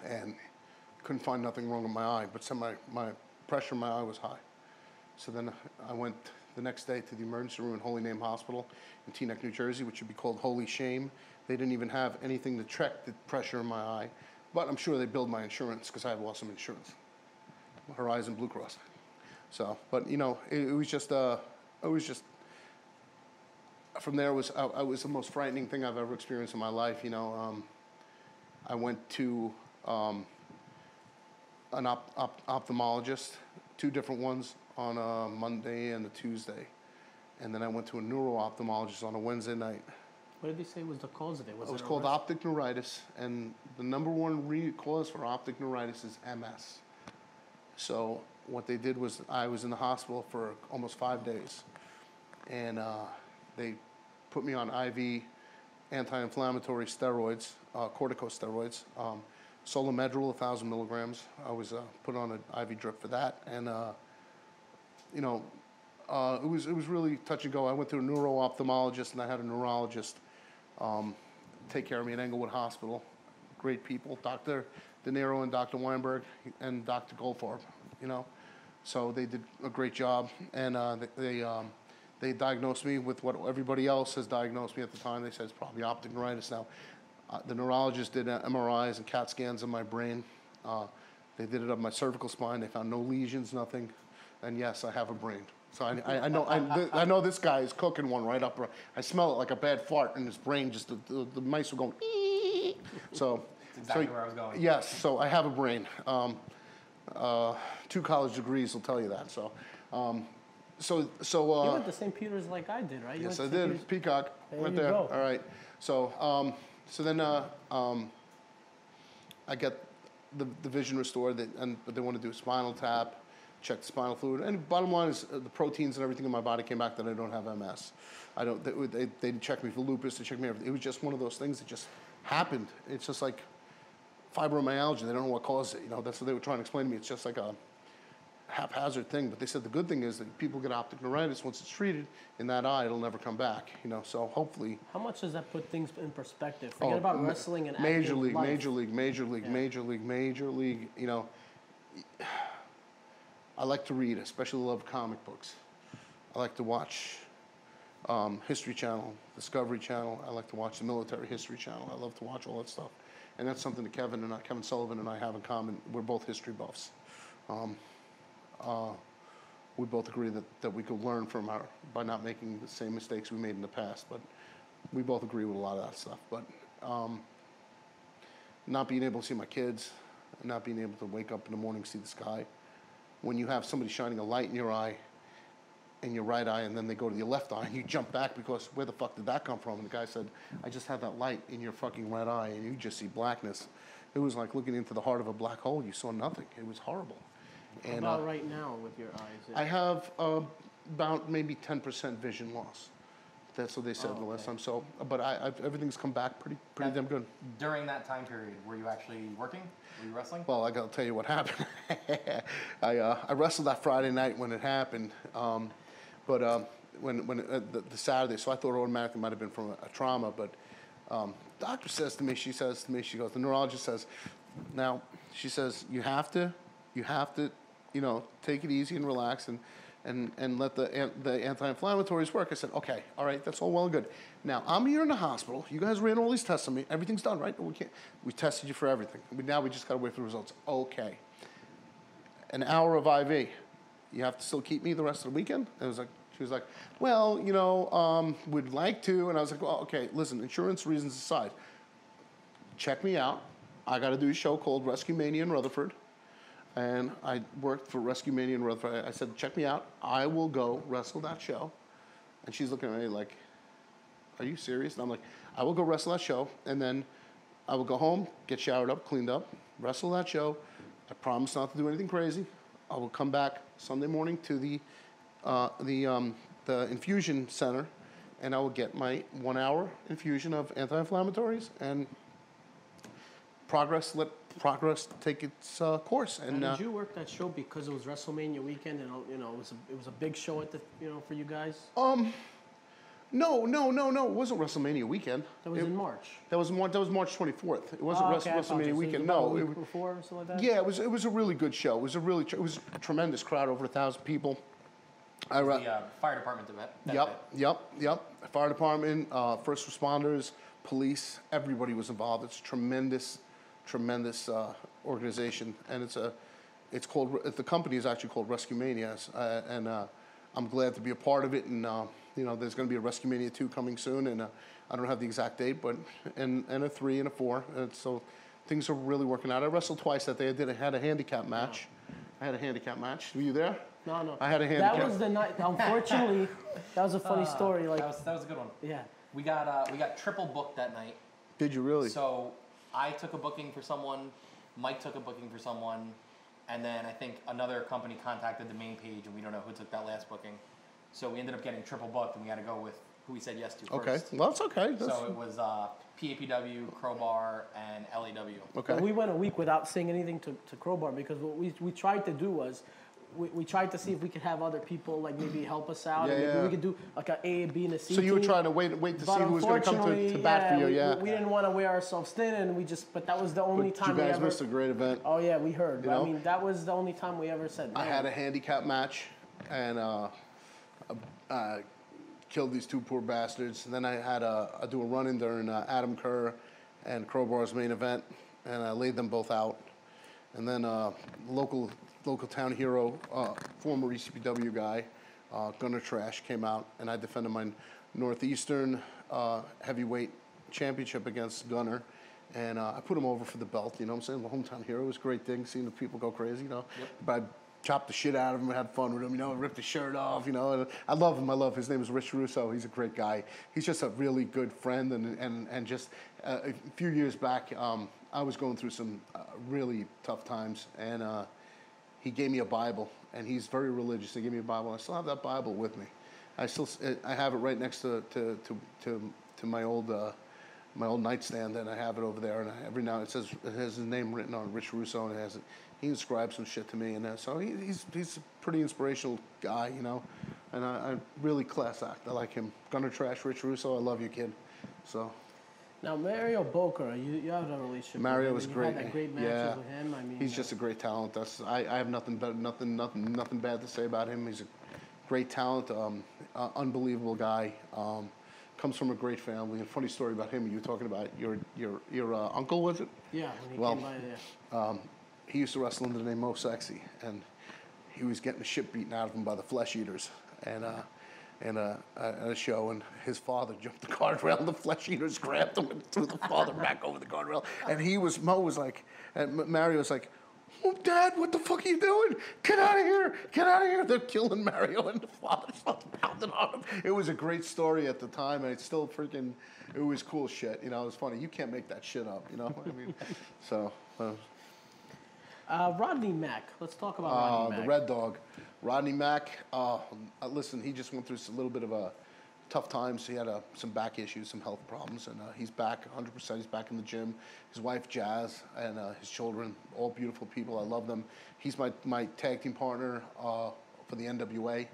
and couldn't find nothing wrong with my eye, but my pressure in my eye was high. So then I went the next day to the emergency room in Holy Name Hospital in Teaneck, New Jersey, which would be called Holy Shame. They didn't even have anything to check the pressure in my eye, but I'm sure they billed my insurance because I have awesome insurance, Horizon Blue Cross. So, but you know, it was just from there was the most frightening thing I've ever experienced in my life. You know, I went to an ophthalmologist, 2 different ones on a Monday and a Tuesday, and then I went to a neuro-ophthalmologist on a Wednesday night. What did they say was the cause of it? It was called optic neuritis, and the number one cause for optic neuritis is MS. So what they did was I was in the hospital for almost 5 days, and they put me on IV anti-inflammatory steroids, corticosteroids, Solomedrol, 1,000 milligrams. I was put on an IV drip for that, and you know, it was really touch and go. I went to a neuro-ophthalmologist, and I had a neurologist take care of me at Englewood Hospital. Great people, Dr. De Niro and Dr. Weinberg and Dr. Goldfarb, you know. So they did a great job, and they diagnosed me with what everybody else has diagnosed me at the time. They said it's probably optic neuritis. Now, the neurologist did MRIs and CAT scans of my brain. They did it of my cervical spine. They found no lesions, nothing. And yes, I have a brain. So I know this guy is cooking one right up. I smell it like a bad fart in his brain. Just the mice were going. Ee! So that's exactly where I was going. Yes, so I have a brain. 2 college degrees will tell you that. So. You went to St. Peter's like I did, right? Yes, I did. Peacock, right there. Go. All right. So, then I get the vision restored, but they want to do a spinal tap, check the spinal fluid, and bottom line is the proteins and everything in my body came back that I don't have MS. I don't. They checked me for lupus. They checked me everything. It was just one of those things that just happened. It's just like fibromyalgia. They don't know what caused it. You know, that's what they were trying to explain to me. It's just like a haphazard thing, but they said the good thing is that people get optic neuritis once it's treated in that eye, it'll never come back. You know, so hopefully. How much does that put things in perspective? Forget about wrestling and major league, life. major league, major league, major league, major league. You know, I like to read, especially love comic books. I like to watch History Channel, Discovery Channel. I like to watch the Military History Channel. I love to watch all that stuff, and that's something that Kevin Sullivan and I have in common. We're both history buffs. We both agree that we could learn from by not making the same mistakes we made in the past, but we both agree with a lot of that stuff. But not being able to see my kids, not being able to wake up in the morning, see the sky, when you have somebody shining a light in your eye, in your right eye, and then they go to your left eye, and you jump back because where the fuck did that come from? And the guy said, I just had that light in your fucking right eye, and you just see blackness. It was like looking into the heart of a black hole. You saw nothing. It was horrible. How about right now with your eyes? I have about maybe 10% vision loss. That's what they said the last time. So, but everything's come back pretty damn good. During that time period, were you actually working? Were you wrestling? Well, I got to tell you what happened. I wrestled that Friday night when it happened, but when the Saturday, so I thought it automatically might have been from a trauma. But doctor says to me, she goes, the neurologist says, now she says you have to, you know, take it easy and relax and let the anti-inflammatories work. I said, okay, all right, that's all well and good. Now, I'm here in the hospital. You guys ran all these tests on me. Everything's done, right? We tested you for everything. Now we just got to wait for the results. Okay. An hour of IV. You have to still keep me the rest of the weekend? And she was like, well, you know, we'd like to. And I was like, well, okay, listen, insurance reasons aside, check me out. I got to do a show called Rescue Mania in Rutherford. and I worked for Rescue Mania in Rutherford. I said, check me out. I will go wrestle that show. And she's looking at me like, are you serious? And I'm like, I will go wrestle that show, and then I will go home, get showered up, cleaned up, wrestle that show. I promise not to do anything crazy. I will come back Sunday morning to the infusion center, and I will get my 1 hour infusion of anti-inflammatories and let progress take its course. And did you work that show because it was WrestleMania weekend and it was a big show at the for you guys? No. It wasn't WrestleMania weekend. That was in March. That was March 24th. It wasn't WrestleMania weekend. No, a week before or something like that. Yeah, it was a really good show. It was a tremendous crowd, over 1,000 people. The fire department event. Yep. Fire department, first responders, police, everybody was involved. It's a tremendous organization, and the company is actually called Rescue Mania, and I'm glad to be a part of it. And there's going to be a Rescue Mania 2 coming soon, and I don't have the exact date, but and a 3 and a 4, and so things are really working out. I wrestled twice that day. I had a handicap match. Were you there? No. I had a handicap. That was the night. Unfortunately, that was a funny story. Like that was a good one. Yeah. We got triple booked that night. Did you really? So I took a booking for someone, Mike took a booking for someone, and then I think another company contacted the main page, and we don't know who took that last booking. So we ended up getting triple booked, and we had to go with who we said yes to first. Okay, well, that's okay. So it was PAPW, Crowbar, and LAW. Okay. But we went a week without saying anything to Crowbar because what we tried to do was we tried to see if we could have other people like maybe help us out. Yeah, and maybe yeah. we could do like an A, B, and a C. So you were team. trying to wait to But see who was going to come to bat for you, yeah. We didn't want to wear ourselves thin, and but that was the only time you guys we ever. missed a great event. Oh yeah, we heard. You But, know? I mean, that was the only time we ever said. I Man. had a handicap match, and killed these two poor bastards. And then I had I do a run-in during Adam Kerr and Crowbar's main event, and I laid them both out. And then local town hero, former ECPW guy, Gunner Trash, came out, and I defended my Northeastern heavyweight championship against Gunner. And I put him over for the belt, you know what I'm saying? The hometown hero was a great thing, seeing the people go crazy, you know. Yep. But I chopped the shit out of him, had fun with him, you know, ripped his shirt off, you know. And I love him. His name is Rich Russo. He's a great guy. He's just a really good friend. And just a few years back, I was going through some really tough times, and he gave me a Bible, and he's very religious. He gave me a Bible. I still have that Bible with me. I have it right next to my old nightstand, and I have it over there. And every now it has his name written on, Rich Russo, and he inscribes some shit to me, and so he's a pretty inspirational guy, you know. And I really class act. I like him. Gunner Trash, Rich Russo. I love you, kid. So. Now Mario Boca, you have a relationship. Mario with was him. great. You had that great matches with him. I mean, he's just a great talent. I have nothing bad to say about him. He's a great talent, unbelievable guy. Comes from a great family. And funny story about him. You were talking about your uncle, was it? Yeah, when he came by there. He used to wrestle under the name Mo Sexy, and he was getting the shit beaten out of him by the Flesh Eaters, and at a show, and his father jumped the guardrail, and the Flesh Eaters grabbed him and threw the father back over the guardrail, and Mo was like, and Mario was like, "Oh, Dad, what the fuck are you doing? Get out of here! Get out of here!" They're killing Mario, and the father's fucking pounding on him. It was a great story at the time, and it's still it was cool shit. You know, it was funny. You can't make that shit up, you know? I mean, so. Rodney Mack. Let's talk about Rodney Mack. The Red Dog. Rodney Mack, listen, he just went through a little bit of a tough times. He had some back issues, some health problems, and he's back 100%. He's back in the gym. His wife, Jazz, and his children, all beautiful people. I love them. He's my tag team partner for the NWA.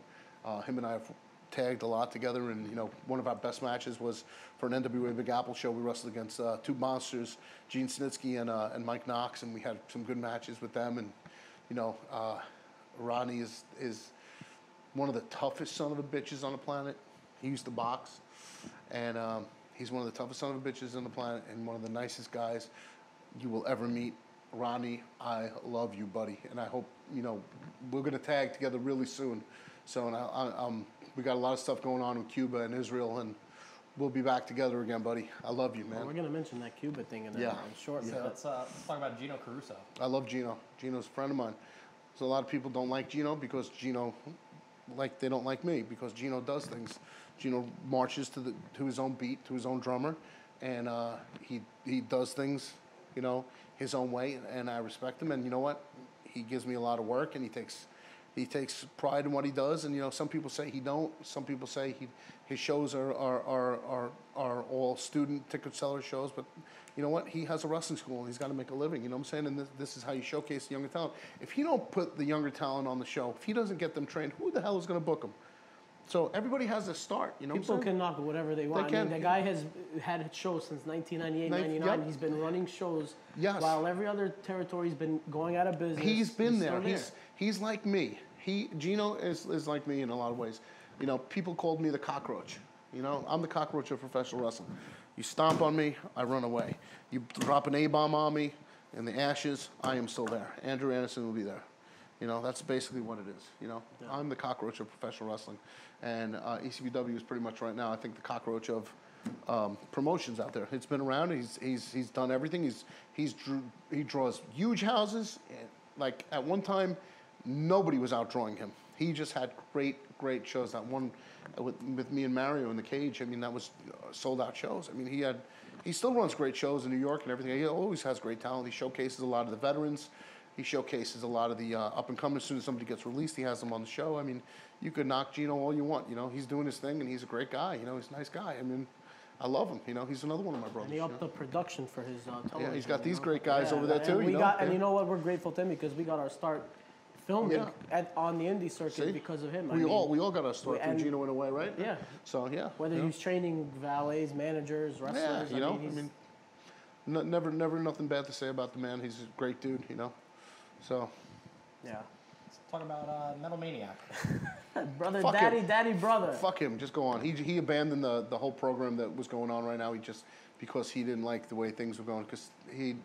Him and I have tagged a lot together, and, you know, one of our best matches was for an NWA Big Apple show. We wrestled against two monsters, Gene Snitsky and Mike Knox, and we had some good matches with them. And, you know, Ronnie is one of the toughest son of a bitches on the planet. He used to box, and he's one of the toughest son of a bitches on the planet, and one of the nicest guys you will ever meet. Ronnie, I love you, buddy, and I hope, you know, we're gonna tag together really soon. So, and we got a lot of stuff going on in Cuba and Israel, and we'll be back together again, buddy. I love you, man. We're gonna mention that Cuba thing in Yeah. shortly. So let's talk about Gino Caruso. I love Gino. Gino's a friend of mine. So a lot of people don't like Gino because Gino, they don't like me because Gino does things. Gino marches to his own beat, to his own drummer, and he does things, his own way, and I respect him. And you know what? He gives me a lot of work, and he takes pride in what he does. And some people say he don't. Some people say his shows are all student ticket seller shows. But you know what? He has a wrestling school, and he's got to make a living. You know what I'm saying? And this is how you showcase the younger talent. If he don't put the younger talent on the show, if he doesn't get them trained, who the hell is going to book them? So everybody has a start, People can knock whatever they want. They I mean, the guy has had shows since 1998, 99. Yep. He's been running shows Yes. while every other territory's been going out of business. He's been there. still He's like me. Gino is like me in a lot of ways. People called me the cockroach. I'm the cockroach of professional wrestling. You stomp on me, I run away. You drop an A-bomb on me, in the ashes, I am still there. Andrew Anderson will be there. That's basically what it is. Yeah. I'm the cockroach of professional wrestling. And ECBW is pretty much right now, I think, the cockroach of promotions out there. It's been around. He's done everything. He draws huge houses. Like at one time, nobody was outdrawing him. He just had great shows. That one with me and Mario in the cage. I mean, that was sold out shows. I mean, he still runs great shows in New York and everything. He always has great talent. He showcases a lot of the veterans. He showcases a lot of the up and coming. As soon as somebody gets released, he has them on the show. I mean, you could knock Gino all you want. He's doing his thing, and he's a great guy. He's a nice guy. I mean, I love him. He's another one of my brothers. And he upped the production for his television. Yeah, he's got these great guys over there too. And you know what? We're grateful to him because we got our start filming on the indie circuit because of him. We all got our start through Gino in a way, right? Yeah. So yeah. Whether he's training valets, managers, wrestlers. Never nothing bad to say about the man. He's a great dude. So. Yeah. Let's talk about Metal Maniac. Brother, Fuck daddy, brother. Fuck him. Just go on. He abandoned the whole program that was going on right now. Because he didn't like the way things were going. Because he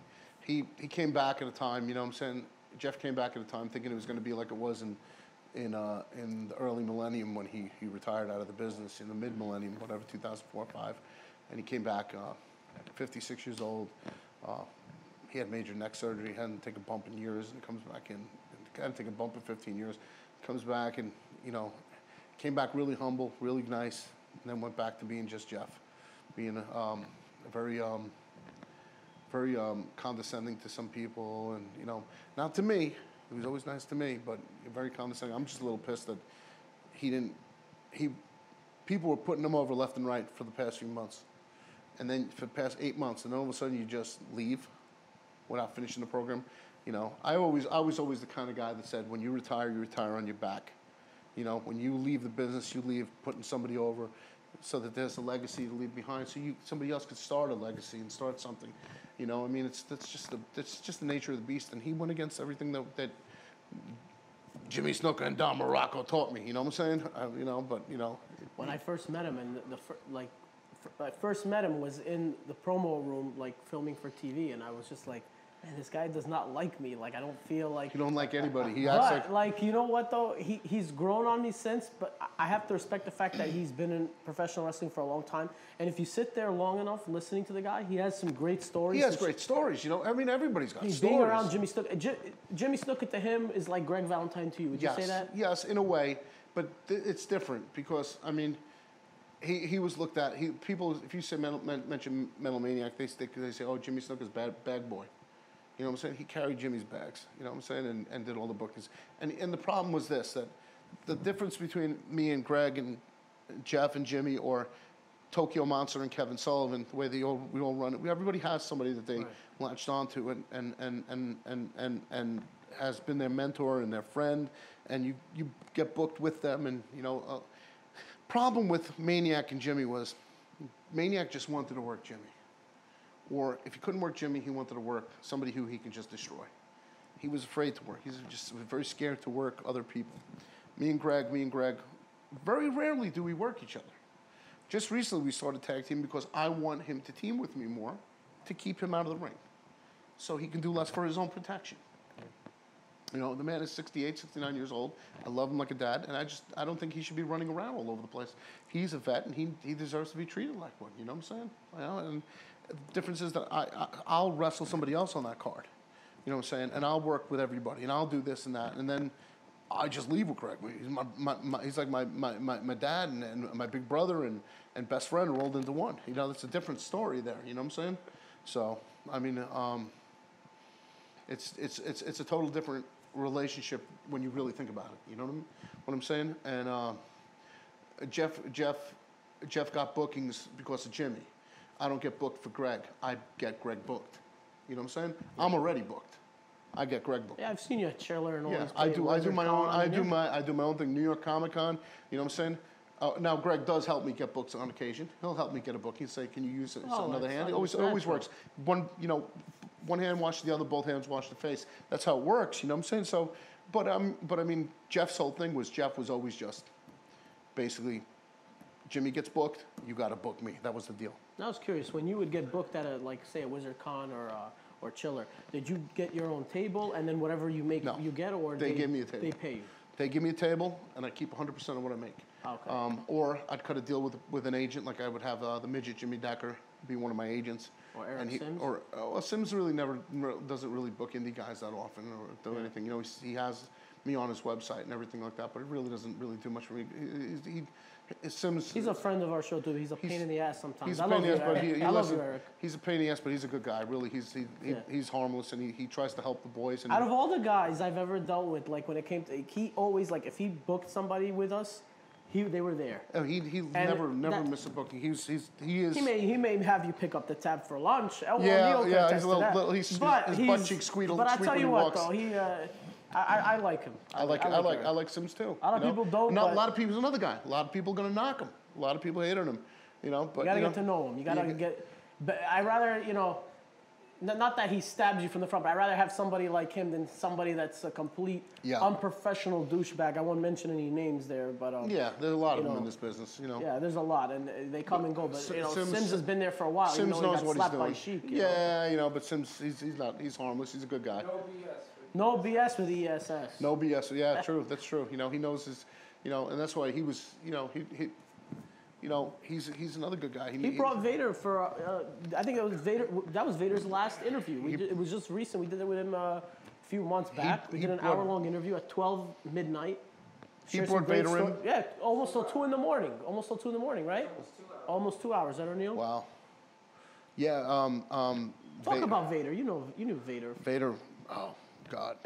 came back at a time. You know what I'm saying? Jeff came back at a time thinking it was going to be like it was in the early millennium when he retired out of the business, in the mid millennium, whatever, 2004 or 5, and he came back 56 years old. He had major neck surgery, hadn't taken a bump in years, and comes back in. Hadn't taken a bump in 15 years. Comes back and came back really humble, really nice, and then went back to being just Jeff, being a very condescending to some people, and not to me. He was always nice to me, but very condescending. I'm just a little pissed that people were putting him over left and right for the past few months, and then for the past 8 months, and then all of a sudden you just leave without finishing the program. I was always the kind of guy that said, when you retire on your back. When you leave the business, you leave putting somebody over so that there's a legacy to leave behind, so somebody else could start a legacy and start something. I mean, that's just the nature of the beast, and he went against everything that Jimmy Snuka and Don Morocco taught me. You know what I'm saying? When I first met him, and I first met him was in the promo room, filming for TV, and I was just like, man, this guy does not like me. I don't feel like... You don't like anybody. He acts like... you know what, though? He's grown on me since, but I have to respect the fact that he's been in professional wrestling for a long time. And if you sit there long enough listening to the guy, he has some great stories. He has great stories, I mean, everybody's got stories. Being around Jimmy Snuka... Jimmy Snuka to him is like Greg Valentine to you. Would you say that? Yes, in a way. But it's different because, I mean... He was looked at. People, if you say mention Metal Maniac, they say, oh, Jimmy Snuka's bag boy. You know what I'm saying? He carried Jimmy's bags. You know what I'm saying? And did all the bookings. And the problem was this, that the difference between me and Greg and Jeff and Jimmy, or Tokyo Monster and Kevin Sullivan, the way we all run it, everybody has somebody that they latched onto and has been their mentor and their friend, and you get booked with them, and problem with Maniac and Jimmy was Maniac just wanted to work Jimmy. Or if he couldn't work Jimmy, he wanted to work somebody who he could just destroy. He was afraid to work. He was just very scared to work other people. Me and Greg, very rarely do we work each other. Just recently we started tag team because I want him to team with me more to keep him out of the ring so he can do less for his own protection. The man is 68, 69 years old. I love him like a dad, and I don't think he should be running around all over the place. he's a vet, and he deserves to be treated like one. You know what I'm saying? You know, and the difference is that I'll wrestle somebody else on that card. You know what I'm saying? And I'll work with everybody, and I'll do this and that, and then I just leave with Greg. He's like my dad and my big brother and best friend rolled into one. You know, that's a different story there. You know what I'm saying? So I mean, it's a total different relationship when you really think about it. You know what I'm saying? And Jeff got bookings because of Jimmy. I don't get booked for Greg. I get Greg booked. You know what I'm saying? I'm already booked. I get Greg booked. Yeah, I've seen you at Chiller and all yeah, these. I do my own. I do my own thing. New York Comic Con. You know what I'm saying? Now Greg does help me get books on occasion. He'll help me get a book. He'll say, "Can you use another hand?" It always works. One hand washes the other. Both hands wash the face. That's how it works. You know what I'm saying? So, but I mean, Jeff's whole thing was always just basically, Jimmy gets booked. You got to book me. That was the deal. I was curious, when you would get booked at say a Wizard Con or Chiller, did you get your own table and then whatever you make you get, or they give me a table. They pay you. They give me a table and I keep 100% of what I make. Okay. Or I'd cut a deal with an agent, like I would have the midget Jimmy Decker be one of my agents. Or Eric Sims. Or Sims really doesn't really book indie guys that often or do anything. You know, he has me on his website and everything like that, but it really doesn't really do much for me. Sims. He's a friend of our show too. He's a pain in the ass sometimes. He's a pain in the ass, but I love you, Eric. He's a pain in the ass, but he's a good guy. Really, he's harmless and he tries to help the boys. And out of all the guys I've ever dealt with, like when it came to, he always if he booked somebody with us, they were there. Oh, he never missed a booking. He is. He may have you pick up the tab for lunch. Yeah. He's a little. His butt cheek squeal. But I tell you what, though, I like him. I like Sims too. A lot of people don't. A lot of people. He's another guy. A lot of people are gonna knock him. A lot of people hate on him. You know, but you gotta get to know him. You gotta get. But I rather not that he stabs you from the front, but I'd rather have somebody like him than somebody that's a complete unprofessional douchebag. I won't mention any names there, but there's a lot of them in this business. You know. Yeah, there's a lot, and they come and go. But Sims has been there for a while. Sims knows what he's doing. By Sheik, but Sims, he's harmless. He's a good guy. No BS with ESS. No BS. Yeah, true. That's true. You know, he knows his. You know, and that's why he was. He's another good guy. He brought Vader for. I think it was Vader. That was Vader's last interview. It was just recent. We did it with him a few months back. We did an hour-long interview at 12 midnight. He brought Vader in. Yeah, almost till 2 in the morning. Almost till 2 in the morning, right? Almost 2 hours. Is that O'Neill? Wow. Yeah. Talk about Vader. You knew Vader. Vader. Oh God.